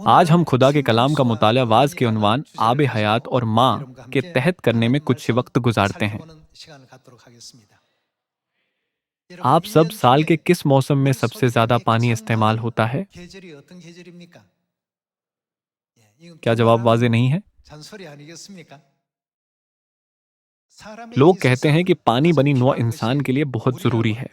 आज हम खुदा के कलाम का मुताला वाज के उन्वान आब हयात और माँ के तहत करने में कुछ वक्त गुजारते हैं। आप सब साल के किस मौसम में सबसे ज्यादा पानी इस्तेमाल होता है? क्या जवाब वाज़ेह नहीं है? लोग कहते हैं कि पानी बनी नौ इंसान के लिए बहुत जरूरी है।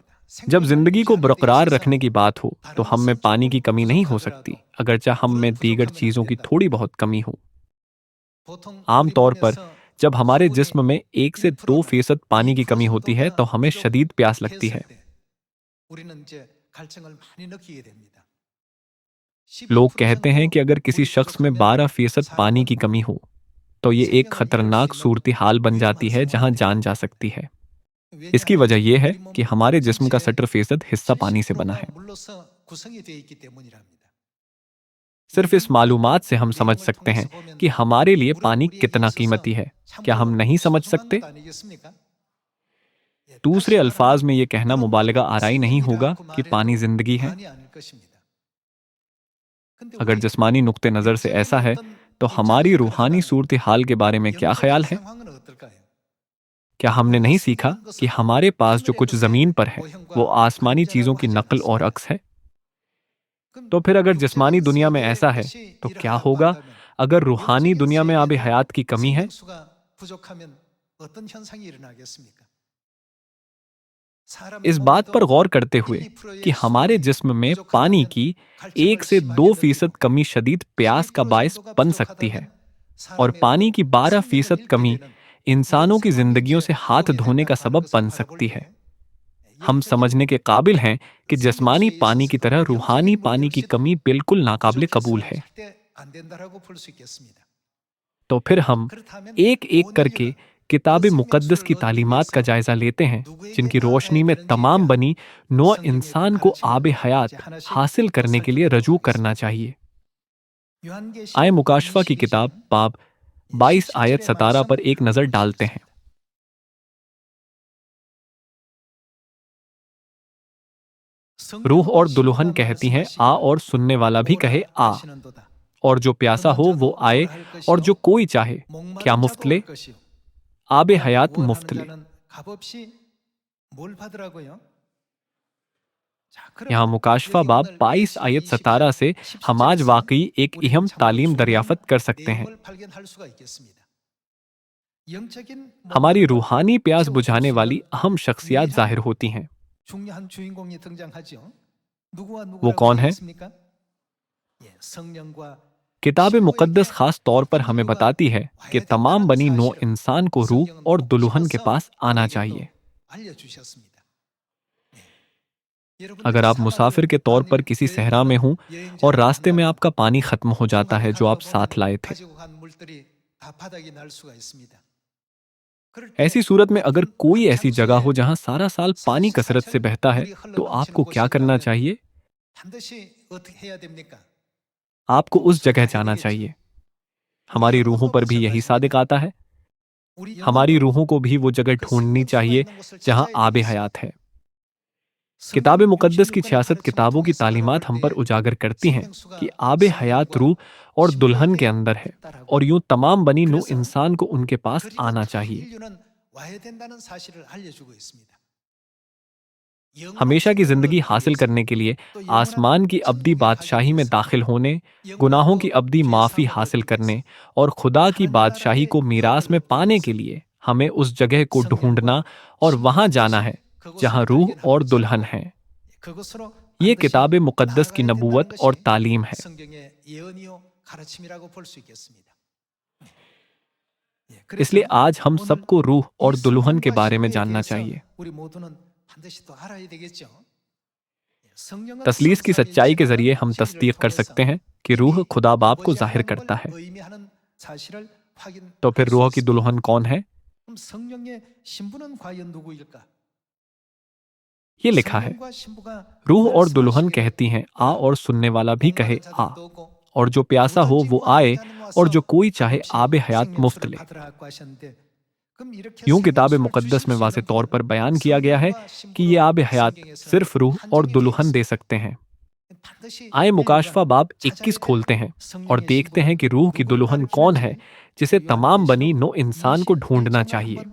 जब जिंदगी को बरकरार रखने की बात हो तो हम में पानी की कमी नहीं हो सकती, अगरचे हम में दीगर चीजों की थोड़ी बहुत कमी हो। आमतौर पर जब हमारे जिस्म में 1 से 2% पानी की कमी होती है तो हमें शदीद प्यास लगती है। लोग कहते हैं कि अगर किसी शख्स में 12% पानी की कमी हो तो ये एक खतरनाक सूरत हाल बन जाती है जहां जान जा सकती है। इसकी वजह यह है कि हमारे जिस्म का 60% हिस्सा पानी से बना है। सिर्फ इस मालूमात से हम समझ सकते हैं कि हमारे लिए पानी कितना कीमती है। क्या हम नहीं समझ सकते? दूसरे अल्फाज में यह कहना मुबालगा आराई नहीं होगा कि पानी जिंदगी है। अगर जिस्मानी नुक्ते नज़र से ऐसा है तो हमारी रूहानी सूरत हाल के बारे में क्या ख्याल है? क्या हमने नहीं सीखा कि हमारे पास जो कुछ ज़मीन पर है वो आसमानी चीज़ों की नकल और अक्स है? तो फिर अगर जिस्मानी दुनिया में ऐसा है तो क्या होगा अगर रूहानी दुनिया में आब हयात की कमी है? इस बात पर गौर करते हुए कि हमारे जिस्म में पानी की 1 से 2% कमी शदीद प्यास का बायस बन सकती है और पानी की 12% कमी इंसानों की जिंदगियों से हाथ धोने का सबब बन सकती है। हम समझने के काबिल हैं कि जिस्मानी पानी की तरह रूहानी पानी की कमी बिल्कुल नाकाबिले कबूल है। तो फिर हम एक एक करके किताब मुकद्दस की तालीमात का जायजा लेते हैं जिनकी रोशनी में तमाम बनी नौ इंसान को आब हयात हासिल करने के लिए रजू करना चाहिए। आए मुकाशफा की किताब बाब 22 आयत 17 पर एक नजर डालते हैं। रूह और दुल्हन कहती हैं आ, और सुनने वाला भी कहे आ। और जो प्यासा हो वो आए, और जो कोई चाहे क्या मुफ्त ले? आब हयात मुफ्त ले। यहाँ मुकाशफा बाब 22 आयत 17 से हम आज वाकई एक अहम तालीम दरियाफत कर सकते हैं। हमारी रूहानी प्यास बुझाने वाली अहम शख्सियात जाहिर होती हैं। वो कौन है? किताब मुकद्दस खास तौर पर हमें बताती है कि तमाम बनी नौ इंसान को रूह और दुल्हन के पास आना चाहिए। अगर आप मुसाफिर के तौर पर किसी सहरा में हों और रास्ते में आपका पानी खत्म हो जाता है जो आप साथ लाए थे, ऐसी सूरत में अगर कोई ऐसी जगह हो जहां सारा साल पानी कसरत से बहता है तो आपको क्या करना चाहिए? आपको उस जगह जाना चाहिए। हमारी रूहों पर भी यही सादिक आता है। हमारी रूहों को भी वो जगह ढूंढनी चाहिए जहां आब हयात है। किताब मुकद्दस की 66 किताबों की तालीमात हम पर उजागर करती हैं कि आब हयात रूह और दुल्हन के अंदर है और यूं तमाम बनी नू इंसान को उनके पास आना चाहिए। हमेशा की जिंदगी हासिल करने के लिए, आसमान की अब्दी बादशाही में दाखिल होने, गुनाहों की अब्दी माफ़ी हासिल करने और खुदा की बादशाही को मीरास में पाने के लिए हमें उस जगह को ढूंढना और वहां जाना है जहां रूह और दुल्हन है। ये किताब मुकद्दस की नबूवत और तालीम है। इसलिए आज हम सबको रूह और दुल्हन के बारे में जानना चाहिए। तस्लीस की सच्चाई के जरिए हम तस्दीक कर सकते हैं कि रूह खुदा बाप को जाहिर करता है। तो फिर रूह की दुल्हन कौन है? ये लिखा है, रूह और दुल्हन कहती हैं आ, और सुनने वाला भी कहे आ। और जो प्यासा हो वो आए, और जो कोई चाहे आब हयात मुफ्त ले। यूं किताब मुकद्दस में वाज़े तौर पर बयान किया गया है कि ये आब हयात सिर्फ रूह और दुल्हन दे सकते हैं। आए मुकाशफा बाब 21 खोलते हैं और देखते हैं कि रूह की दुल्हन कौन है जिसे तमाम बनी नो इंसान को ढूंढना चाहिए।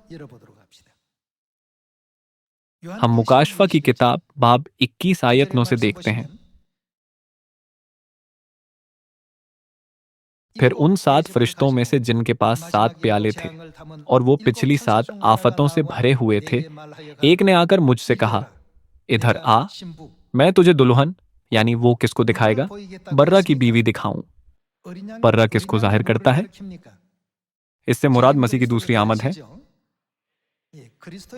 हम मुकाशफा की किताब बाब 21 आयत 9 से देखते हैं। फिर उन 7 फरिश्तों में से जिनके पास 7 प्याले थे और वो पिछली 7 आफतों से भरे हुए थे, एक ने आकर मुझसे कहा, इधर आ, मैं तुझे दुल्हन यानी वो किसको दिखाएगा, बर्रा की बीवी दिखाऊं। बर्रा किसको जाहिर करता है? इससे मुराद मसीह की दूसरी आमद है।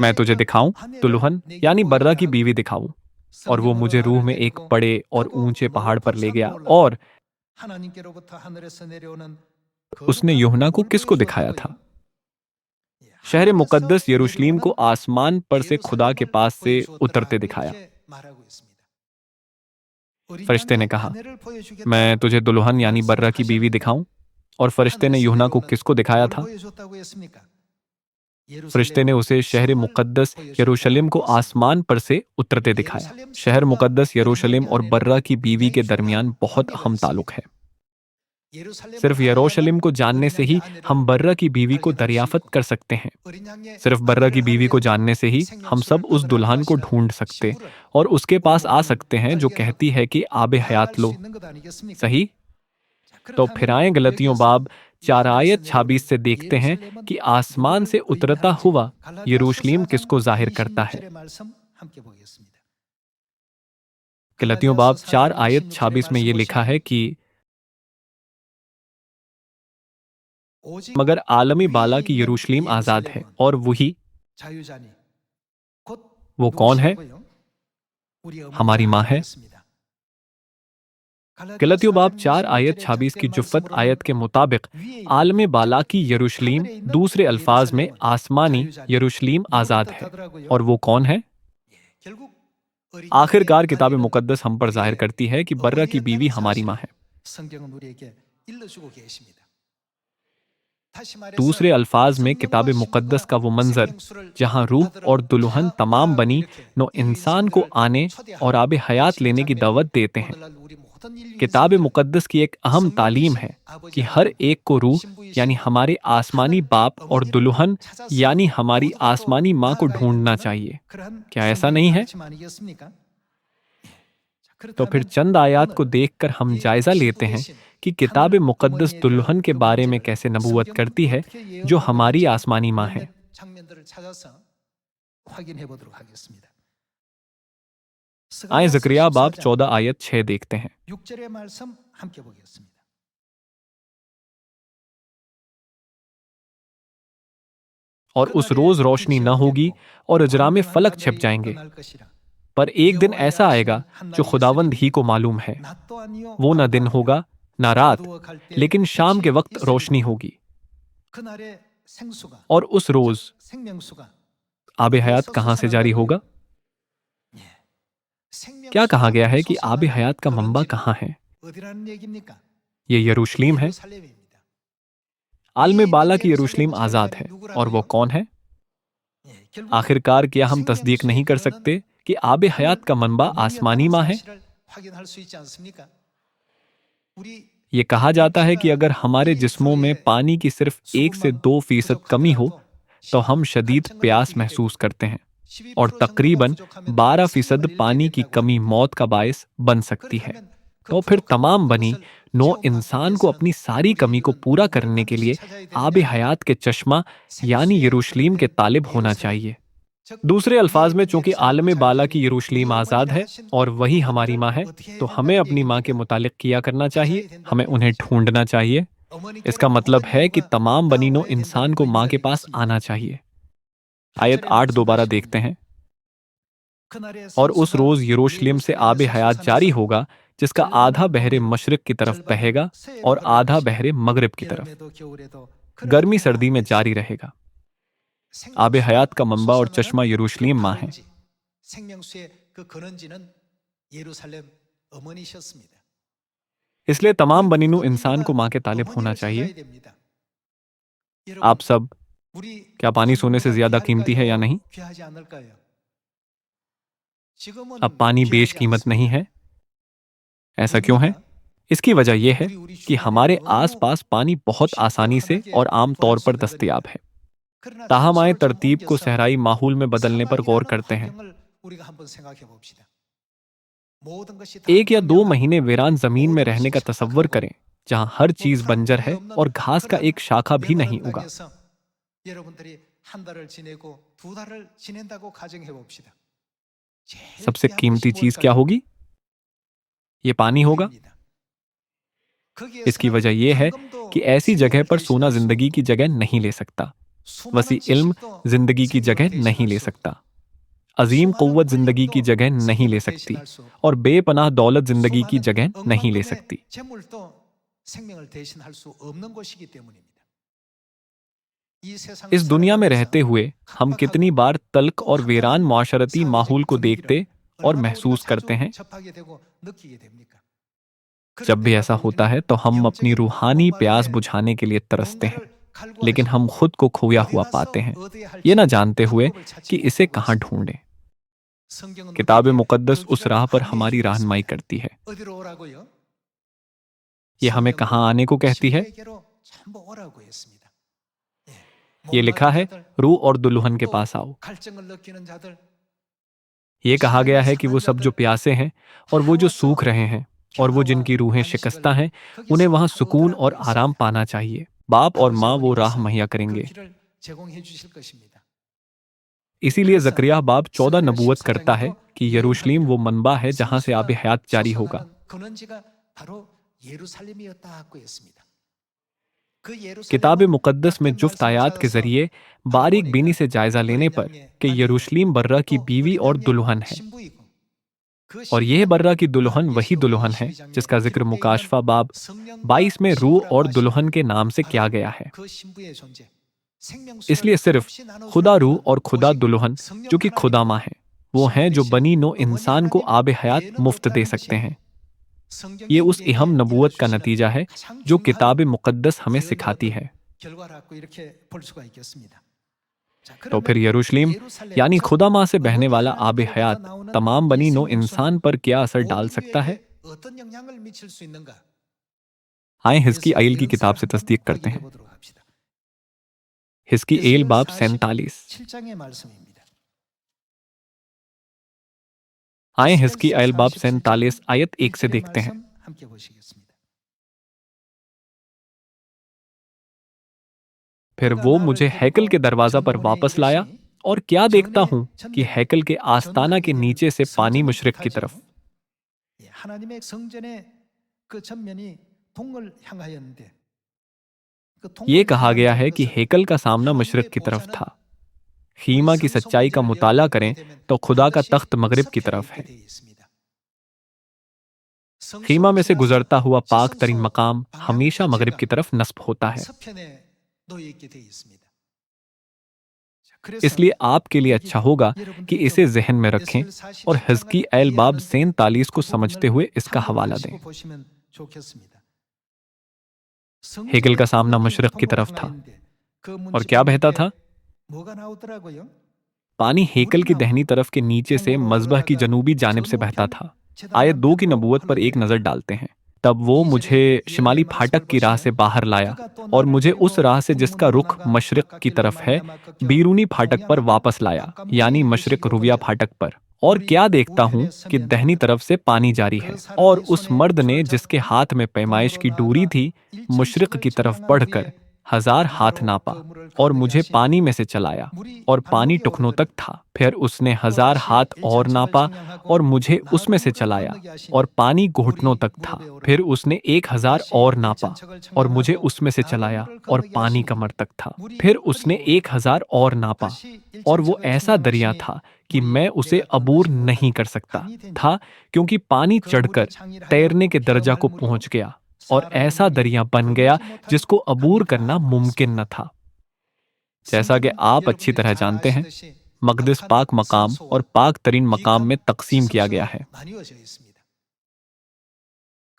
मैं तुझे दिखाऊं दुल्हन यानी बर्रा की बीवी दिखाऊं। और वो मुझे रूह में एक बड़े और ऊंचे पहाड़ पर ले गया और उसने यूहन्ना को किसको दिखाया था? शहर मुकद्दस यरूशलेम को आसमान पर से खुदा के पास से उतरते दिखाया। फरिश्ते ने कहा, मैं तुझे दुल्हन यानी बर्रा की बीवी दिखाऊं। और फरिश्ते ने यूहन्ना को किसको दिखाया था? फरिश्ते ने उसे शहर मुकद्दस यरूशलेम को आसमान पर से उतरते दिखाया। शहर मुकद्दस यरूशलेम और बर्रा की बीवी के दरमियान बहुत अहम ताल्लुक है। सिर्फ यरूशलेम को जानने से ही हम बर्रा की बीवी को दरियाफत कर सकते हैं। सिर्फ बर्रा की बीवी को जानने से ही हम सब उस दुल्हन को ढूंढ सकते और उसके पास आ सकते हैं जो कहती है कि आबे हयात लो। सही? तो फिर आए गलतियों बाब 4 आयत 26 से देखते हैं कि आसमान से उतरता हुआ यरूशलेम किसको जाहिर करता है। गलतियों बाब 4 आयत 26 में यह लिखा है कि मगर आलमी बाला की यरूशलेम आजाद है और वही वो कौन है? हमारी माँ है। गलतियों बाब 4 आयत 26 की जुफ्फत आयत के मुताबिक आलम बाला की यरूशलेम दूसरे अल्फाज में आसमानी यरूशलेम आजाद है और वो कौन है? आखिरकार किताब मुकद्दस हम पर जाहिर करती है कि बर्रा की बीवी हमारी माँ है। दूसरे अल्फाज में किताब मुकद्दस का वो मंजर जहां रूह और दुल्हन तमाम बनी नो इंसान को आने और आबे हयात लेने की दावत देते हैं। किताब मुकद्दस की एक अहम तालीम है कि हर एक को रूह यानी हमारे आसमानी बाप और दुल्हन यानी हमारी आसमानी माँ को ढूंढना चाहिए। क्या ऐसा नहीं है? तो फिर चंद आयात को देखकर हम जायजा लेते हैं कि किताब मुकद्दस दुल्हन के बारे में कैसे नबूवत करती है जो हमारी आसमानी माँ है। आए जकरिया बाब 14 आयत 6 देखते हैं। और उस रोज रोशनी न होगी और अजरामे फलक छिप जाएंगे। पर एक दिन ऐसा आएगा जो खुदावंद ही को मालूम है। वो न दिन होगा न रात, लेकिन शाम के वक्त रोशनी होगी। और उस रोज आबे हयात कहां से जारी होगा? क्या कहा गया है कि आबे हयात का मंबा कहां है? ये यरूशलेम है। आलम बाला की यरूशलेम आजाद है और वो कौन है? आखिरकार क्या हम तस्दीक नहीं कर सकते कि आबे हयात का मनबा आसमानी माँ है? ये कहा जाता है कि अगर हमारे जिस्मों में पानी की सिर्फ 1 से 2% कमी हो तो हम शदीद प्यास महसूस करते हैं और तकरीबन 12% पानी की कमी मौत का बायस बन सकती है। तो फिर तमाम बनी नो इंसान को अपनी सारी कमी को पूरा करने के लिए आबे हयात के चश्मा यानी यरूशलेम के तालिब होना चाहिए। दूसरे अल्फाज में चूंकि आलम बाला की यरूशलेम आज़ाद है और वही हमारी माँ है, तो हमें अपनी माँ के मुतालिक किया करना चाहिए, हमें उन्हें ढूंढना चाहिए। इसका मतलब है कि तमाम बनीनो इंसान को माँ के पास आना चाहिए। आयत 8 दोबारा देखते हैं। और उस रोज यरूशलेम से आबे हयात जारी होगा जिसका आधा बहरे मशरिक की तरफ बहेगा और आधा बहरे मगरिब की तरफ। गर्मी सर्दी में जारी रहेगा। आबे हयात का मंबा और चश्मा यरूशलेम माँ है। इसलिए तमाम बनीनू इंसान को माँ के तालिब होना चाहिए। आप सब, क्या पानी सोने से ज्यादा कीमती है या नहीं? अब पानी बेशकीमत नहीं है? ऐसा क्यों है? इसकी वजह यह है कि हमारे आसपास पानी बहुत आसानी से और आम तौर पर दस्तयाब है। ताहम आए तरतीब को सहराई माहौल में बदलने पर गौर करते हैं। 1 या 2 महीने वीरान जमीन में रहने का तसव्वुर करें, जहां हर चीज बंजर है और घास का एक शाखा भी नहीं उगा। 여러분들이 한 달을 지내고 두 달을 지낸다고 가정해 봅시다. 제일 सबसे 귀한 것이 कीमती चीज क्या 뭘까요? होगी? ये पानी होगा। 물입니다. इसकी 거기에서는 वजह यह है 황금도 कि ऐसी जगह 생명을 पर सोना 대신할 수 जिंदगी की 없고 जगह नहीं ले सकता। 수많은 वसी इल्म 지식도 जिंदगी की 생명을 जगह नहीं 대신할 ले 수 없고 सकता। अजीम 수많은 कुव्वत जिंदगी की 권력도 जगह नहीं ले 생명을 सकती 대신할 수 और 없고 बेपनाह दौलत जिंदगी की 수많은 जगह नहीं ले 억만금의 सकती। 재물도 생명을 대신할 수 없는 것이기 때문입니다. 이 세상을 इस दुनिया में 살아가면서 रहते हुए हम कितनी 각박하고 बार तल्ख 또 और वीरान 험난한 माशरती 사회적 माहौल को 분위기를 देखते और 얼마나 우리가 महसूस करते 자주 हैं। 접하게 되고 느끼게 됩니까? 그럴 जब भी ऐसा 때마다 होता 우리는 है तो हम अपनी 영적인 रूहानी 목마름에 प्यास बुझाने के लिए तरसते हैं, 무언가를 लेकिन 갈구하죠. हम खुद को खोया 어디 हुआ पाते 가서 हैं, 얻어야 ये ना 할지 जानते हुए 방법을 찾지 कि इसे 못하고 कहाँ 있습니다. ढूंढें। 성경은 किताब 우리에게 मुकद्दस 그 उस 길을 राह पर 안내해 हमारी 주고 रहनुमाई 있습니다. करती है। 어디로 오라고요? ये हमें कहाँ 성령으로 आने को कहती है? 신부에게로 전부 오라고 했습니다. 예. ये लिखा 목마른 है, 자들, रूह और दुल्हन के 또 पास आओ। 갈증을 느끼는 자들, ये कहा गया 신앙이 है कि वो 상한 सब जो 자들 प्यासे हैं और 다 वो जो 와서 सूख रहे हैं और वो 평화와 जिनकी रूहें शिकस्ता 안식을 हैं, उन्हें 거기서 वहां 다 सुकून और 얻으라고 आराम 했습니다. पाना चाहिए। बाप और 아버지 माँ वो राह 하나님께서 मुहैया 그 करेंगे। 길을 제공해 주실 것입니다. इसीलिए 그래서 जकरिया बाब 14 스가랴 नबूवत करता है 14장에도 कि यरूशलेम वो मनबा है जहां से आब 생수가 हयात जारी होगा। 솟아나는 근원지가 바로 예루살렘이었다고 했습니다. 그 किताब 예루살렘은 मुकद्दस में 약된 जुफ्त आयात के 말씀을 जरिए 찾아서 बारीक बीनी 알아보니까 से जायजा लेने 어린 पर 양의 कि 날개고 यरूशलेम बर्रा की 또 बीवी 어린 और 양의 दुल्हन है, 신부이고 그 और यह 신부는 बर्रा की 바로 दुल्हन वही 계시록 दुल्हन है 22장에 जिसका जिक्र 기록되어 있는 मुकाशफा बाब 성령과 22 में रूह 신부라고 और 하시는 दुल्हन के नाम से किया 바로 गया है। 그 신부의 존재 इसलिए 생명수를 सिर्फ 없이 खुदा 나눠주는 रूह और खुदा 오직 दुल्हन जो 성령 कि खुदा 하나님과 माँ है, वो हैं 신부 जो 대신 बनी नो 어머니 इंसान को 하나님 आब हयात 외에는 मुफ्त दे 없다는 सकते 것이 हैं। ये 성경이 उस इहम 우리에게 नबूवत का 일러주시는 नतीजा है 가장 जो 중요한 किताब मुकद्दस हमें 예언을 सिखाती 얻은 है। 결과라고 이렇게 볼 수가 있겠습니다. 자, तो फिर 그러면 यरूशलेम 예루살렘 यानी 즉 खुदा माँ से बहने 어머니 वाला आब 하나님으로부터 हयात 나오는 तमाम 이 बनी नो 생명수는 इंसान पर क्या असर डाल 온 सकता है? 인류에게 어떤 영향을 미칠 수 있는가? आए हिस्की 예수의 आयल की 은사를 किताब से 한번 तस्दीक करते 확인해 हैं। 보도록 합시다. हिस्की एल 에스겔 बाब 47। 47장의 말씀입니다. आए 에스겔 हिस्की आयल बाब 47장 47 आयत 1 से 1절의 देखते हैं। 말씀 함께 보시겠습니다. फिर 그가 वो 나를 मुझे हैकल के 데리고 दरवाजा पर 전문에 वापस लाया, 이르시니 और क्या देखता 전의 हूँ कि 전대로 हैकल के 전 आस्ताना के 크기를 नीचे से पानी 성전을 मशरिक की 뜻하죠. तरफ। 예, 하나님의 성전의 그 전면이 동을 향하였는데 그 ये 동을 कहा गया 향한다는 है कि 것은 हैकल का सामना मशरिक 하나님의 की तरफ 보좌는 था। 우리 खीमा की सच्चाई का 성소문지를 मुताला 여러분 करें 보게 되면 तो खुदा का 반드시 तख्त मगरिब की 서편에 तरफ 있게 है। 되어 있습니다. खीमा 성소를 में से 지나서 गुजरता हुआ पाक तरीन 지성소 मकाम 방향 हमेशा मगरिब 자체가 की तरफ नस्ब होता है। 서편에 놓여 있게 되어 있습니다. 자, 그래서 इसलिए आपके लिए 여기 अच्छा होगा कि 여러분들이 इसे 좀 जहन में रखें 에스겔 और हिजकी 47장을 एल बाब 이해하는데 47 को 그 समझते 부분을 हुए इसका हवाला 참고하시고 दें। 보시면 좋겠습니다. हेगल का 성전의 सामना 문이 मशरिक की 동으로 तरफ था, 향하였는데 그 और 문지방 क्या बहता 밑에 था? 뭐가 나오더라고요? पानी हेकल 물이 की 나와 दहनी तरफ के नीचे से 통로로 मजबह की 흘러다가 जनूबी 저 जानिब से बहता 노편 था। 제단 आयत 2 की 한편으로 नबूवत पर एक नज़र 흘러내려요. डालते हैं। तब वो 2절의 मुझे 예언의 शिमाली 말씀을 फाटक की राह से 보시면 बाहर लाया 그가 또 और 나를 मुझे उस 데리고 राह से जिसका 북문으로 रुख 나가 मशरिक की 바깥길로 तरफ है, 말미암아 꺾여 बीरूनी फाटक पर 동양하는 वापस लाया, 바깥문에 यानी मशरिक 이르시고 रुविया 보니라 फाटक पर। और 물이 क्या देखता हूँ 우편에 कि 서면 दहनी तरफ से पानी जारी 그 है, और 사람이 उस 손에 मर्द ने 돌을 जिसके 잡고 हाथ में पैमाइश 동으로 की डोरी 나아가 थी, मुशरिक की 1000척을 तरफ 청량한 बढ़कर 후에 1000 हाथ 나로 नापा 그 물을 और 건너게 मुझे 하시니 पानी में से चलाया, 물이 और पानी 발목에 टुकनों तक 오르더니 था। फिर उसने 1000 또다시 हाथ और 1000척을 नापा और 청량하고 मुझे उसमें 나로 से 물을 चलाया, 건너게 और 하시니 पानी घुटनों 물이 तक था। 무릎에 फिर 오르더니 उसने 1000 또다시 और नापा 1000척을 और मुझे 청량하고 उसमें से 나로 चलाया, 물을 और 건너게 पानी 하시니 कमर तक था। 물이 फिर उसने 허리에 오르더니 1000 और नापा, 다시 और वो 1000척을 ऐसा दरिया 청량하시니 था कि 물이 मैं उसे 내가 अबूर 건너지 नहीं 못하게 कर सकता 강이 되니 था, क्योंकि पानी 그 चढ़कर 물이 창일하여 तैरने के दर्जा 헤엄할 को 물이요 पहुंच गया, और 사람의 ऐसा 눈이 दरिया बन गया 건너지 못할 जिसको अबूर 강이 करना 되었다고 मुमकिन 했습니다. न था। जैसा कि 성전은 आप अच्छी 여러분들이 तरह 잘 जानते हैं, 아시듯이 मकदस 악한 पाक मकाम और 성소와 पाक तरीन मकाम 미익한 में तकसीम किया गया 지성소로 है। 나뉘어져 있습니다.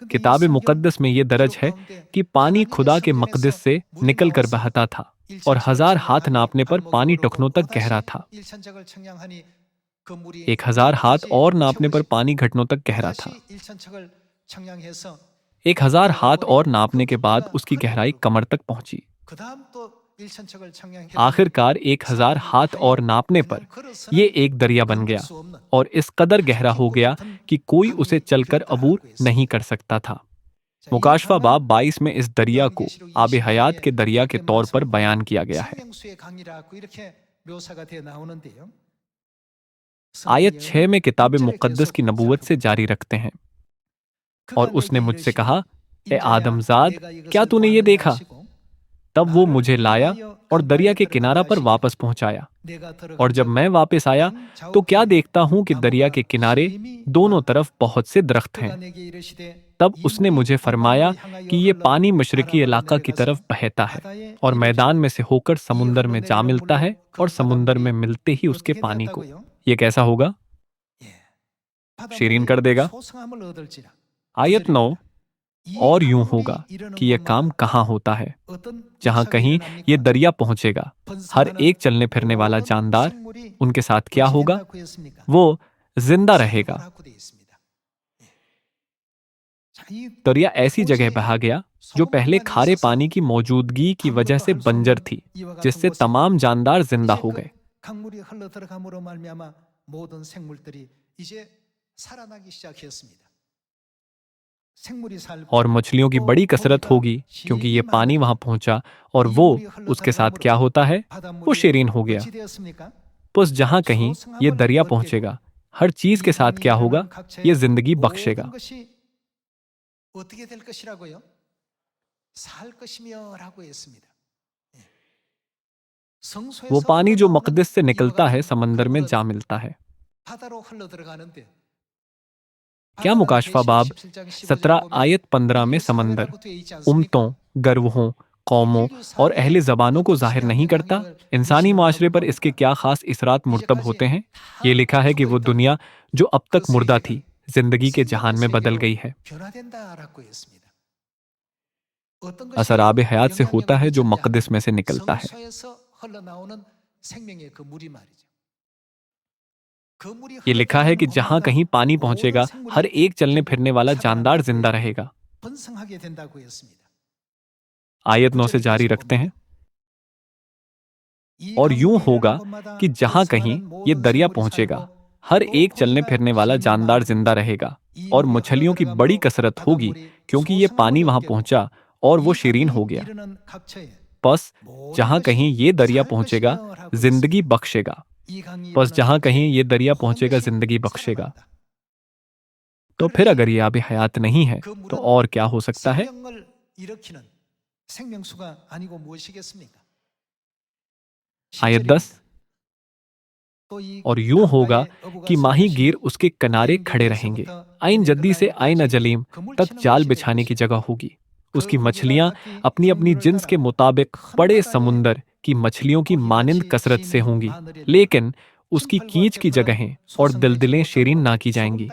근데 이 किताब 성경 मुकद्दस में ये दर्ज 기록 है 가운데 कि पानी 하나님의 खुदा के 성전에서 मकदस से 물이 निकल कर 나와서 बहता था, और 1000척을 1000 हाथ 청량하니 नापने पर 발목에 पानी 오르고 टखनों तक गहरा 또다시 था। 1000척을 청량하니 그 물이 1000 हाथ 무릎까지 और नापने पर 채우시고 पानी घुटनों तक गहरा था। 또다시 1000척을 청량해서 1000 हाथ 그러다 और 보니 नापने के 그 बाद 깊이가 उसकी गहराई 흐르도록 कमर तक पहुंची। 그다음 또 1,000척을 청량했더니 आखिरकार 1000 사람이 हाथ और 과연 नापने पर 그냥 ये 걸어서는 एक दरिया बन 건널 गया 수 없는 और इस कदर 아주 गहरा हो 깊고 गया 깊은 कि कोई उसे 강물이 चलकर अबूर 되었다라고 नहीं 했습니다. कर सकता था। 자, 이 मुकाशवा 강은 बाब 22 में इस दरिया को 요한계시록 आब हयात 22장에 के दरिया के 주님께 तौर पर 말씀을 बयान 보면 किया गया है। 생명수의 강이라고 이렇게 묘사가 되어 ना오는데요. आयत 성경에 6 में किताब 6절에 मुक़द्दस की 계속 नबूवत से 살펴보면 जारी रखते हैं। और 그가 उसने 내게 मुझसे 이르시되 कहा, ए 인자야 आदमजाद, 내가 क्या 이것을 तूने ये 보았느냐 देखा? 하시고 तब वो 나를 मुझे लाया 인도하여 और दरिया 강가에 के किनारा 들어가게 पर 하시니 वापस पहुंचाया। 내가 और 들어간 जब 적 मैं वापस आया 강 तो क्या 좌우편에 देखता हूं कि दरिया के 나무가 किनारे 심히 दोनों 많더라. तरफ बहुत से दरख्त 그가 हैं। 내게 इ르시되 तब 이 उसने 물이 मुझे फरमाया 북방으로 향하여 कि ये 흘러 पानी मशरकी 아라바로 इलाका की तरफ 내려가서 बहता है 바다에 और मैदान 이르리라. में से होकर 이 समुंदर में जा 흘러내리는 मिलता है 물로 और 그 समुंदर में 바닷물이 मिलते ही उसके 어떻게 पानी को। 되었다고요? ये कैसा होगा? 예, शीरीन 바닷물이 कर देगा। 소성함을 얻을지라. आयत 9, 9절입니다. 이 और यूं 강물이 होगा 이르는 कि यह काम 곳마다 कहाँ होता है, 어떤 जहाँ 역사가 कहीं ये 일어납니까? दरिया पहुंचेगा। हर 번성하는 एक चलने फिरने वाला 모든 जानदार, 생물이 उनके साथ क्या 어찌 होगा? 된다고 했습니까? वो जिंदा रहेगा। 살고라고 되어 있습니다. 예. 자, 이 दरिया ऐसी जगह 토지에 बहा गया जो पहले 소금만이 खारे 있어서 पानी की मौजूदगी की वजह 아무것도 से 할 수 बंजर 없는 थी, 이와 같은 जिससे 곳에 तमाम जानदार जिंदा 이제 हो 그 गए। 강물이 흘러 들어감으로 말미암아 모든 생물들이 이제 살아나기 시작했습니다. 생물이 살고 और मछलियों की 또 बड़ी कसरत 고기가 होगी क्योंकि ये 심히 पानी 많으니 वहां पहुंचा और 이 वो 물이 흘러 उसके साथ क्या 들어감으로 होता है? वो 바닷물이 शीरीन हो गया। 어찌 되었습니까? बस जहां कहीं ये 소성함을 दरिया 얻게 पहुंचेगा, 되고 हर चीज के 이 साथ 강이 क्या होगा? 일어난 각처에 ये जिंदगी 모든 बख्शेगा। 것이 어떻게 될 것이라고요? 살 것이며라고 했습니다. 예. वो 성소에서 पानी जो 흘러나오는 मकदस से 이와 निकलता है 같은 समंदर में जा 강물은 मिलता है। 바다로 흘러 들어가는데 क्या 바다는 मुकाशवा 계시록 बाब 17장 15절에 17 보면 आयत 15 में 인류 समंदर 사회라고 되어 있지 않습니까? उम्मतों, गर्वों, कौमों 인류 और 사회에 अहले ज़बानों को 어떤 जाहिर नहीं 제한된 करता? 영향을 इंसानी 미치는다고 माशरे पर इसके 봅니까? क्या खास इसरात मुर्तब 이제까지 होते हैं? ये 다 लिखा है कि 죽어 वो 있던 दुनिया जो अब 그 तक मुर्दा 세계가 थी, जिंदगी के जहान 생명의 में बदल 세계로 गई है। 변화된다라고 했습니다. 어떤 असर 것이 आब हयात से होता 영향력을 है जो 미쳤냐 मकदस में 하면 से निकलता है। 성소에서 흘러나오는 생명의 그 물이 말이죠. 그 물이 ये लिखा है कि 흘러들어가는 जहां 곳마다 कहीं पानी 모든 पहुंचेगा, हर 생물이 एक चलने 결국 फिरने वाला जानदार 살아난다고 जिंदा 해요. रहेगा। 번성하게 된다고 했습니다. आयत 9 से 9절에 जारी 계속 रखते हैं, 봅니다. 이 और यूं 강물이 होगा 이르는 곳마다 कि जहां कहीं 번성하는 ये 모든 दरिया 생물이 पहुंचेगा, 살고 हर 또 एक चलने 고기가 फिरने वाला 심히 जानदार 많으니 जिंदा रहेगा। 이 और 물이 मछलियों की बड़ी 흘러들어감으로 कसरत होगी 바닷물이 क्योंकि ये 소성함을 पानी वहां 얻게 되고 पहुंचा और वो 이 शीरीन 강이 हो गया। 이르는 각처에 बस 모든 जहां 것이 कहीं ये दरिया 살 पहुंचेगा, 것이며라고 जिंदगी 했습니다. बख्शेगा। 이 강이 बस 이르는 जहां कहीं 각처에 ये दरिया 모든 पहुंचेगा, 것이 जिंदगी बख्शेगा। 살아난다. तो फिर 그러니 अगर ये आब हयात नहीं है 그 तो 물은 और क्या हो सकता है? 생명을 일으키는 생명수가 아니고 무엇이겠습니까? आयत 10절입니다. 10, और यूं होगा कि माहीगीर उसके किनारे खड़े रहेंगे। आइन जद्दी से आइन अजलीम तक जाल बिछाने की जगह होगी। उसकी मछलियां अपनी अपनी जिन्स के मुताबिक बड़े समुंदर की मछलियों की मानिंद कसरत से होंगी, लेकिन उसकी कीच की जगहें और दिलदिलें शीरीन ना की जाएंगी।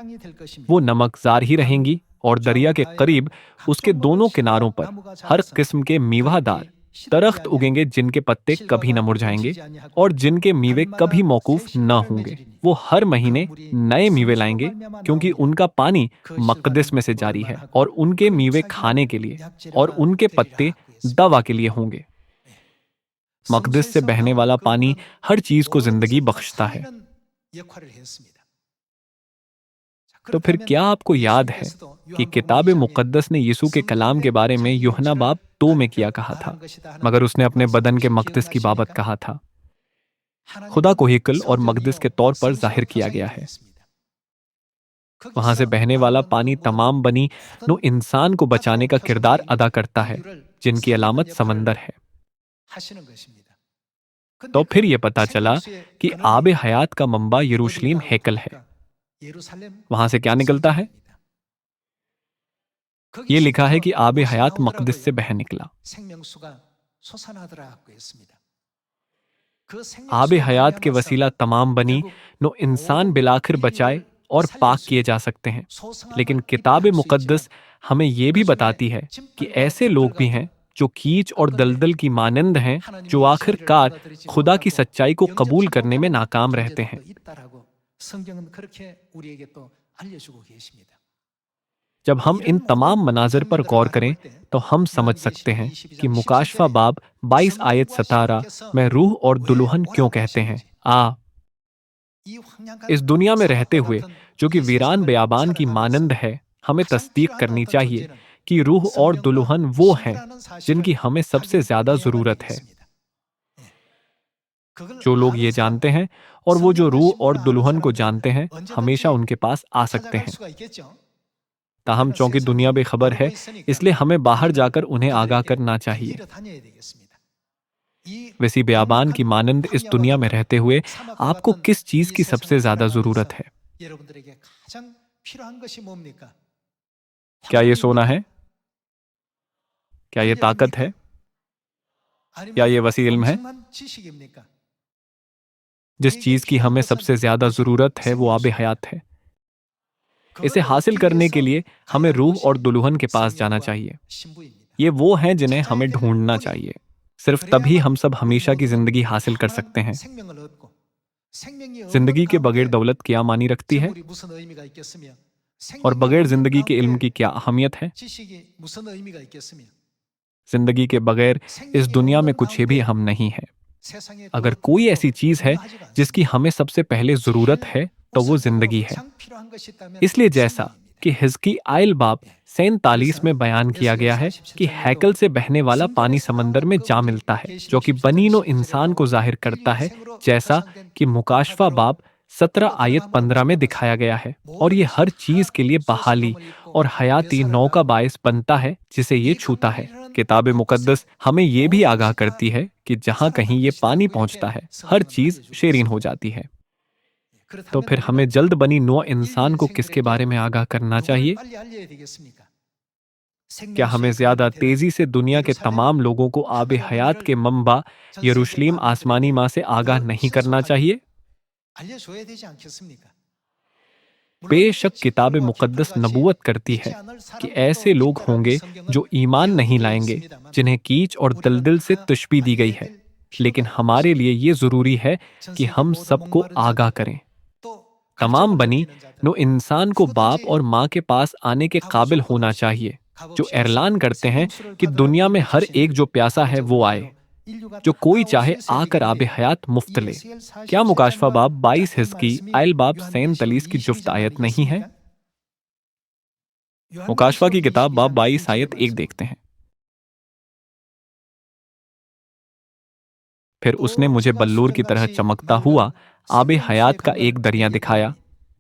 वो नमकजार ही रहेंगी और दरिया के करीब उसके दोनों किनारों पर हर किस्म के मीवादार दरख्त उगेंगे जिनके पत्ते कभी न मुरझाएंगे और जिनके मीवे कभी मौकूफ न होंगे। वो हर महीने नए मीवे लाएंगे क्योंकि उनका पानी मकदस में से जारी है और उनके मीवे खाने के लिए और उनके पत्ते दवा के लिए होंगे। मकदस से बहने वाला पानी हर चीज को जिंदगी बख्शता है। तो फिर क्या आपको याद है कि किताब मुक़द्दस ने यीशु के कलाम के बारे में यूहन्ना बाब 2 में किया कहा था, मगर उसने अपने बदन के मकदस की बाबत कहा था। खुदा को हैकल और मकदस के तौर पर जाहिर किया गया है। वहां से बहने वाला पानी तमाम बनी नो इंसान को बचाने का किरदार अदा करता है, जिनकी अलामत समंदर है। तो फिर यह पता चला कि आब हयात का मंबा यरूशलेम हैकल है। वहां से क्या निकलता है? ये लिखा है कि आब हयात मकदस से बह निकला। आब हयात के वसीला तमाम बनी नो इंसान बिलाखिर बचाए और पाक किए जा सकते हैं। लेकिन किताब मुक़द्दस हमें यह भी बताती है कि ऐसे लोग भी हैं जो कीच और दलदल की मानंद हैं, जो आखिरकार खुदा की सच्चाई को कबूल करने में नाकाम रहते हैं। जब हम इन तमाम मनाज़िर पर गौर करें तो हम समझ सकते हैं कि मुकाशफा बाब 22 आयत 17 में रूह और दुल्हन क्यों कहते हैं। इस दुनिया में रहते हुए जो कि वीरान बयाबान की मानंद है, हमें तस्दीक करनी चाहिए कि रूह और दुल्हन वो हैं जिनकी हमें सबसे ज़्यादा ज़रूरत है। जो लोग ये जानते हैं और वो जो रूह और दुल्हन को जानते हैं, हमेशा उनके पास आ सकते हैं। ताहम चूंकि दुनिया बेखबर है, इसलिए हमें बाहर जाकर उन्हें आगाह करना चाहिए। वैसी बयाबान की मानंद इस दुनिया में रहते हुए आपको किस चीज की सबसे ज्यादा जरूरत है? क्या ये सोना है? क्या ये ताकत है? या ये वसी इल्म है? जिस चीज की हमें सबसे ज्यादा जरूरत है वो आबे हयात है। इसे हासिल करने के लिए हमें रूह और दुल्हन के पास जाना चाहिए। ये वो हैं जिन्हें हमें ढूंढना चाहिए। सिर्फ तभी हम सब हमेशा की जिंदगी हासिल कर सकते हैं। जिंदगी के बगैर दौलत क्या मानी रखती है? और बगैर जिंदगी के इल्म की क्या अहमियत है? जिंदगी के बगैर इस दुनिया में कुछ भी हम नहीं है। अगर कोई ऐसी चीज है जिसकी हमें सबसे पहले जरूरत है तो वो जिंदगी है। इसलिए जैसा कि हिजकी आयल बाब 47 में बयान किया गया है कि हैकल से बहने वाला पानी समंदर में जा मिलता है, जो कि बनीनो इंसान को जाहिर करता है, जैसा कि मुकाशफा बाब 17 आयत 15 में दिखाया गया है। और ये हर चीज के लिए बहाली और हयाती नौ का बायस बनता है जिसे ये छूता है। किताब मुकद्दस हमें ये भी आगाह करती है कि जहां कहीं ये पानी पहुंचता है, हर चीज शेरीन हो जाती है। तो फिर हमें जल्द बनी नौ इंसान को किसके बारे में आगाह करना चाहिए? क्या हमें ज्यादा तेजी से दुनिया के तमाम लोगों को आबे हयात के मंबा यरूशलेम आसमानी माँ से आगाह नहीं करना चाहिए? बेशक किताब मुकद्दस नबूवत करती है कि ऐसे लोग होंगे जो ईमान नहीं लाएंगे, जिन्हें कीच और दलदल से तशबी दी गई है। लेकिन हमारे लिए ये जरूरी है कि हम सबको आगाह करें। तमाम बनी नो इंसान को बाप और माँ के पास आने के काबिल होना चाहिए, जो ऐलान करते हैं कि दुनिया में हर एक जो प्यासा है वो आए, जो कोई चाहे आकर आबे हयात मुफ्त ले। क्या मुकाशफा बाब 22 हिस्की आयल बाब 47 की जुफ्त आयत नहीं है? मुकाशफा की किताब बाब 22 आयत 1 देखते हैं। फिर उसने मुझे बल्लूर की तरह चमकता हुआ आबे हयात का एक दरिया दिखाया,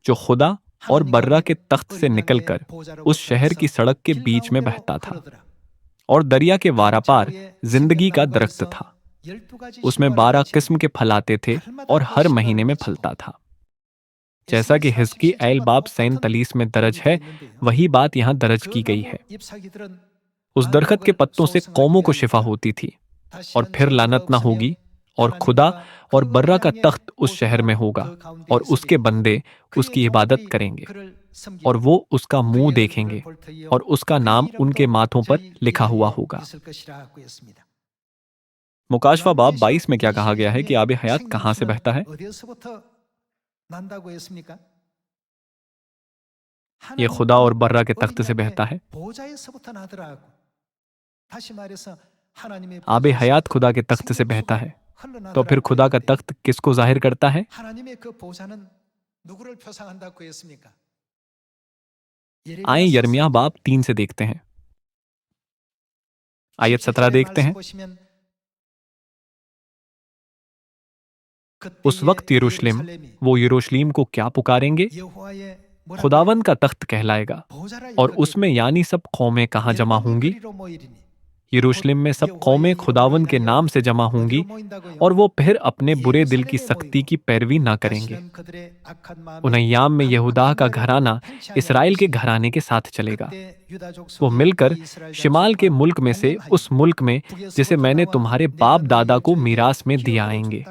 जो खुदा और बर्रा के तख्त से निकलकर उस शहर की सड़क के बीच में बहता था। और दरिया के वारापार जिंदगी का दरख्त था। उसमें 12 किस्म के फल आते थे और हर महीने में फलता था। जैसा कि हिजकी ऐल बाब 47 में दर्ज है, वही बात यहाँ दर्ज की गई है। उस दरख्त के पत्तों से कौमों को शिफा होती थी और फिर लानत ना होगी, और खुदा और बर्रा का तख्त उस शहर में होगा और उसके बंदे उसकी इबादत करेंगे और वो उसका मुंह देखेंगे और उसका नाम उनके माथों पर लिखा हुआ होगा। मुकाशफा बाब 22 में क्या कहा गया है कि आबे हयात कहां से बहता है? ये खुदा और बर्रा के तख्त से बहता है। आबे हयात खुदा के तख्त से बहता है। तो फिर खुदा का तख्त किसको जाहिर करता है? आए यर्मिया बाब 3 से देखते हैं। आयत 17 देखते हैं। उस वक्त यरूशलेम, वो यरूशलेम को क्या पुकारेंगे? खुदावन का तख्त कहलाएगा। और उसमें यानी सब कौमें कहाँ जमा होंगी? यरूशलेम में सब कौमें खुदावन के नाम से जमा होंगी और वो फिर अपने बुरे दिल की सख्ती की पैरवी ना करेंगे। उन अय्याम में यहूदा का घराना इसराइल के घराने के साथ चलेगा। वो मिलकर शिमाल के मुल्क में से उस मुल्क में जिसे मैंने तुम्हारे बाप दादा को मीरास में दिया आएंगे।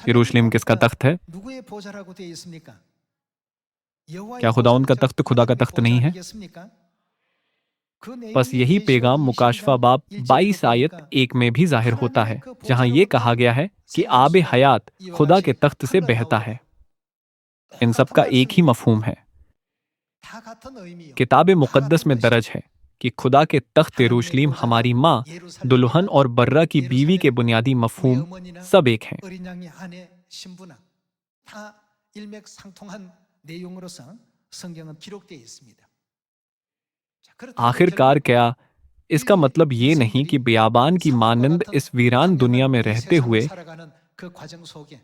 यरूशलेम किसका तख्त है? क्या खुदा उनका तख्त खुदा का तख्त नहीं है? बस यही पैगाम मुकाशफा बाब 22 आयत 1 में भी जाहिर होता है, जहां ये कहा गया है कि आबे हयात खुदा के तख्त से बहता है। इन सब का एक ही मफहूम है। 다 같은 의미요. किताब 다 मुक़द्दस 같은 में दर्ज 것이죠. है कि खुदा के तख्त 하나님의 यरूशलेम 보좌가 हमारी माँ, 예루살렘에 दुल्हन और 있고 बर्रा की बीवी के 예루살렘 बुनियादी 우리 मफहूम 어머니나 सब एक हैं। 어린 양이 안에 신부나 다 일맥상통한 내용으로서 성경은 기록되어 있습니다. 자, 그렇다면 आखिरकार 결국 क्या इसका 인류의 मतलब ये नहीं कि 인생들이 बियाबान की 사막과 मानंद 같은 इस वीरान दुनिया 광명한 में 이 रहते 세상을 हुए 살아가는 그 과정 속에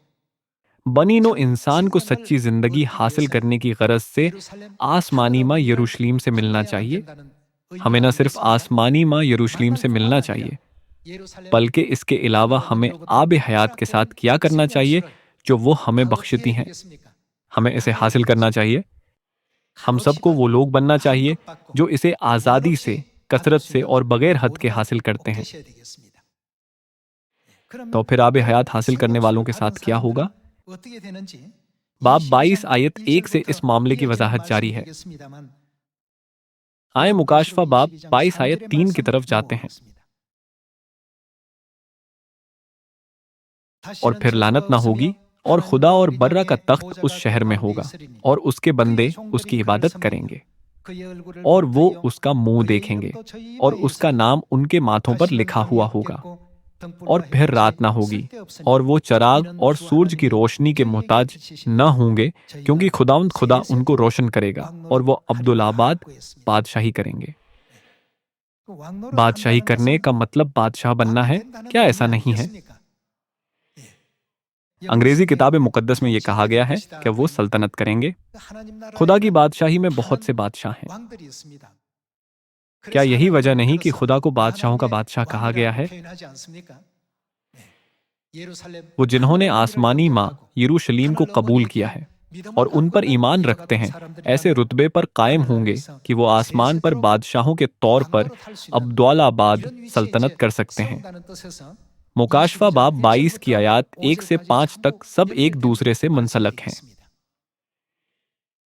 बनी नो 참 इंसान को 생명을 सच्ची जिंदगी 얻기 हासिल 위해서는 करने की गरज से 예루살렘 आसमानी 하늘 माँ 어머니를 यरूशलेम से मिलना 만나야만 चाहिए। 된다는 हमें 의미가 न सिर्फ 아니겠습니까? आसमानी माँ यरूशलेम 만날 से 뿐만 मिलना 아니라 चाहिए, 예루살렘 बल्कि इसके अलावा 하늘 हमें 어머니로부터 आब हयात के साथ 허락된 क्या करना चाहिए 생명수를 जो वो हमें 다 어떻게 बख्शती 해야 हैं। 되겠습니까? हमें इसे हासिल करना 받아들여야죠. चाहिए। हम 값없이 सबको वो 받고 लोग बनना चाहिए 마음껏 받고 जो इसे आज़ादी से, 말없이 받을 कसरत 수 से 있는 और बगैर हद के 모두가 हासिल करते 꼭 हैं। 되셔야 되겠습니다. तो 그러면 फिर आब 그 हयात हासिल करने वालों 생명수를 के 받은 साथ क्या होगा? 사람들은 어떻게 되는지 बाब 22 12장 आयत 1 से इस 1절부터 मामले की 이어지는 वजाहत जारी है। 말씀드리겠습니다만 आए मुकाशफा 요한계시록 बाब 22장 22 आयत 3절의 3 की 말씀 तरफ जाते हैं। 넘어가겠습니다. और 다시는 फिर लानत 저주가 ना 없으며 होगी और खुदा 하나님과 और 어린 बर्रा का 양의 तख्त उस 보좌가 그 शहर में 가운데 होगा 있으리니 और उसके 그의 बंदे 종들이 उसकी 그를 इबादत 섬기며 करेंगे 그의 얼굴을 और वो 볼 터이요 उसका मुंह 그의 देखेंगे 이름도 저희 और 입에 उसका 있으리니 नाम उनके माथों पर 다시는 लिखा 밤이 हुआ होगा। 없겠고 और 등불과 फिर 햇빛이 रात ना होगी 쓸데없으며 और वो चराग 이는 और 주 सूरज की 하나님이 रोशनी के 저희에게 मोहताज 비치신 न होंगे, क्योंकि 저희가 खुदावंद खुदा उनको 세세토록 रोशन करेगा और वो 왕노릇 अब्दुलाबाद 하리라 했습니다. बादशाही करेंगे। 그 왕노릇 बादशाही 한다는 करने 것은 का मतलब बादशाह बनना 왕이 है, 된다는 क्या 의미 ऐसा नहीं है? 아니겠습니까? 예. अंग्रेजी 영생의 किताब मुकद्दस में ये कहा 지배될 गया है 것이다 कि वो 그 सल्तनत करेंगे। 하나님 खुदा की 나라에는 बादशाही में बहुत से 많은 बादशाह हैं। 왕들이 있습니다. क्या 그래서 यही वजह 하나님은 नहीं कि 비로소 खुदा को बादशाहों का 하나님의 बादशाह कहा गया 왕이라고 है? 표현하지 않습니까? 네. 예루살렘 वो 하늘 जिन्होंने 어머니를 आसमानी माँ 영접하고 यरूशलेम को 하늘 कबूल 어머니에 किया 대한 है 믿음을 और उन 갖고 पर 있는 ईमान 이와 रखते 같은 हैं, ऐसे 사람들이라면 रुतबे पर कायम होंगे 하늘나라에서 कि वो आसमान पर 세세토록 बादशाहों के तौर पर 왕노릇할 수 있는 अब्दुलाबाद 이런 위치에 सल्तनत 이제 कर सकते हैं। 세운다는 뜻에서 मुकाशफा 22장 बाब 22 की 1절부터 आयत 1 से 5절까지 5 전부 तक सब एक दूसरे 연결되는 से मुंसलक हैं। 말씀이겠습니다.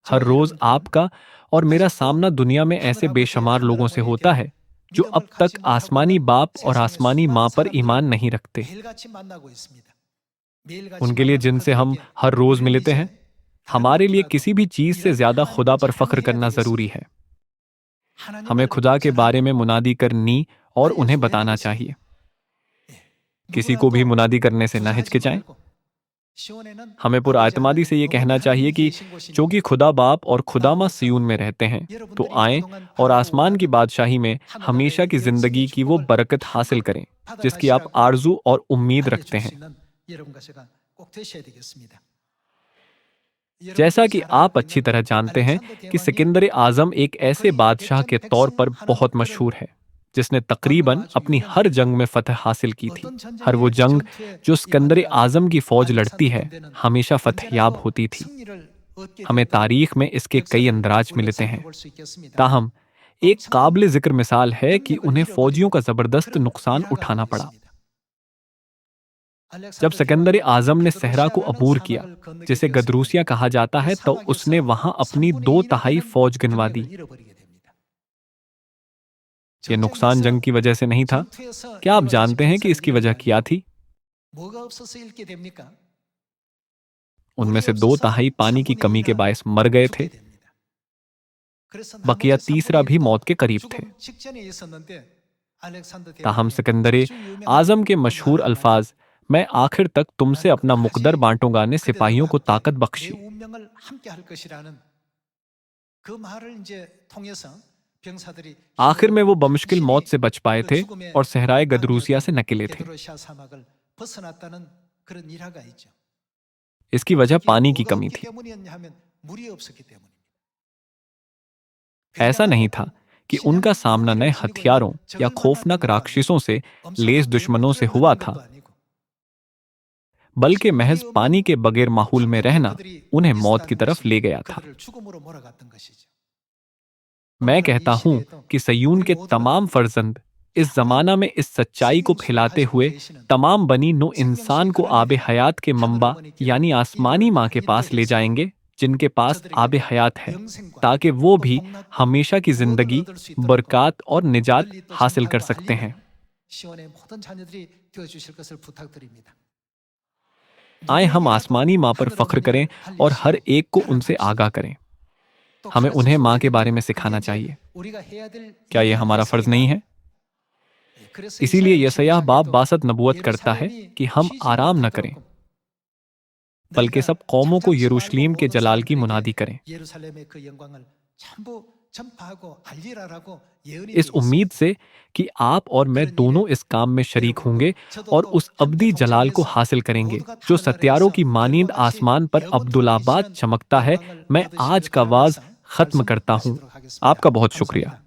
हर 저와 रोज 여러분들은 आपका और मेरा 아직도 सामना दुनिया में 하늘 ऐसे 아버지의 बेशुमार 하늘 लोगों से 어머니에 होता 대한 है जो अब 믿음을 तक 갖지 못하고 आसमानी 있는 बाप और 세상의 आसमानी 수많은 माँ पर 사람들을 ईमान नहीं रखते। 매일같이 만나고 있습니다. 매일같이 उनके लिए 만나는 जिनसे हम 그들에게 हर रोज 우리는 मिलते 이제 हैं, 다른 हमारे लिए 것보다도 किसी भी चीज से 이런 ज्यादा खुदा 하나님을 पर फख्र 찬양해야 करना जरूरी 되겠습니다. है। हमें 하나님을 खुदा के बारे 전하고 में मुनादी करनी और उन्हें 알려줘야 बताना 되겠습니다. चाहिए। 예. किसी को भी 누구라도 मुनादी करने से ना 주저하지 हिचकिचाएं। 말고 시온에는 हमें 아버지 पुरआतमादी से 하나님 ये कहना 어머니 चाहिए 하나님이 कि 계신 곳이니 चूंकि खुदा बाप और खुदा माँ 나오셔서 सियून में रहते हैं, तो 여러분들이 आएं 그동안 और 바라고 आसमान की 원하던 बादशाही में हमेशा 하늘나라의 की 영생의 जिंदगी की वो 축복을 बरकत हासिल 한껏 करें जिसकी आप 받아가시라고 आरजू और उम्मीद रखते 알려줄 수 हैं। 있는 여러분과 제가 꼭 되셔야 되겠습니다. जैसा 여러분들이 कि 잘 आप 알고 अच्छी 있는 तरह जानते हैं 알렉산더 कि 대왕이 सिकंदर आजम एक ऐसे 거의 बादशाह के तौर पर 백전백승하는 बहुत 그런 मशहूर है जिसने 왕으로 तकरीबन 아주 अपनी हर 유명합니다. जंग में फतह हासिल की थी। 어떤 हर वो 전쟁의 जंग 전투에 जो सिकंदर 임하더라도 आजम की फौज लड़ती 알렉산더 है 군대는 हमेशा फतहयाब 언제라도 होती थी। 승리를 얻게 हमें 되었던 तारीख में इसके कई 역사를 अंदराज 우리가 मिलते हैं। 살펴볼 수 있겠습니다. ताहम एक 엄청난 काबिल जिक्र मिसाल है कि 능력을 उन्हें फौजियों 잃어버린 का जबरदस्त 그런 नुकसान 일화가 उठाना पड़ा। 있습니다. जब 알렉산더 सिकंदर 대왕이 आजम ने सहरा को गद루시아라는 अबूर किया, 사막을 건너게 जिसे 되었을 때 गदरूसिया कहा जाता 그 है, तो उसने 사막에서 वहां अपनी 3분의 2 2나 तिहाई 되는 फौज गिनवा दी। 병력을 잃어버리게 됩니다. ये नुकसान 전쟁에서 जंग की वजह से नहीं था। 전투에서 क्या आप 잃어버린 जानते हैं कि 병사를 इसकी 잃은 게 वजह क्या 아니고 थी? 뭐가 없어서 잃게 됩니까? उनमें 물이 से 2 없어서 तिहाई पानी की 3분의 कमी के 2나 बायस मर गए थे। 죽게 됩니다. 그래서 बकिया 나머지 तीसरा 3분의 भी 1도 मौत के करीब थे। 죽음 직전에 있었는데 알렉산더 ताहम 대왕의 सिकंदर 아주 유명한 आजम के 그 मशहूर 말을 말이에요. अल्फाज, मैं आखिर तक तुमसे 나는 अपना मुकद्दर 끝까지 बांटूंगा ने सिपाहियों 그대들과 को 함께 ताकत 내 बख्शी। 운명을 함께 할 것이라는 그 말을 이제 통해서 병사들이 आखिर में वो बमुश्किल मौत 신이 से बच पाए 그 थे 죽음의 और सहराए गदरूसिया से 땅이었던 नकिले थे। 게드로시아 사막을 벗어났다는 그런 일화가 있죠. इसकी वजह 이게 पानी की 뭐가 कमी 없기 थी। 때문이었냐 하면 물이 없었기 때문입니다. ऐसा 굉장한 नहीं 어떤 था कि उनका 신형 सामना नए 무기를 지니고 हथियारों 있는 या 적을 खौफनाक 만났던 것도 राक्षसों 아니고 से, 엄청난 लेस दुश्मनों से 괴물들을 हुआ 만난 था, 것도 아니고 बल्कि 오직 महज 물이 पानी 없는 के बगैर माहौल में 환경에 रहना 그들이 उन्हें मौत की 있었다는 तरफ 것이 ले गया था। 그들을 죽음으로 몰아갔던 것이죠. मैं 오늘날 कहता 이 हूं 시대에도 कि सयून 우리 के 모두가 तमाम फर्जंद इस जमाना में इस सच्चाई को 생명수를 फैलाते 가지고 हुए 계시는 तमाम बनी नो इंसान 생명수의 को आब 근원이 हयात के 하늘 मंबा 어머니께로 यानी आसमानी 이름을 माँ के 다 पास ले 인도해서 जाएंगे, जिनके पास आब 저들에게도 हयात है, 영생과 ताकि वो 또 भी 복락과 हमेशा की 구원을 जिंदगी, 얻을 수 있도록 बरकत और निजात 널리 또 हासिल कर 전파하고 सकते हैं। 알리는 시온의 모든 자녀들이 되어 주실 것을 부탁드립니다. आए हम आसमानी माँ पर फख्र करें और हर एक को उनसे आगाह करें। हमें उन्हें माँ के बारे में सिखाना चाहिए। क्या यह हमारा फर्ज नहीं है? इसीलिए यशायाह बाब 62 नबूवत करता है कि हम आराम न करें, बल्कि सब कौमों को यरूशलेम के जलाल की मुनादी करें। इस उम्मीद से कि आप और मैं दोनों इस काम में शरीक होंगे और उस अब्दी जलाल को हासिल करेंगे जो सत्यारों की मानींद आसमान पर अब्दुल्लाबाद चमकता है। मैं आज का वाज खत्म करता हूँ। आपका बहुत शुक्रिया।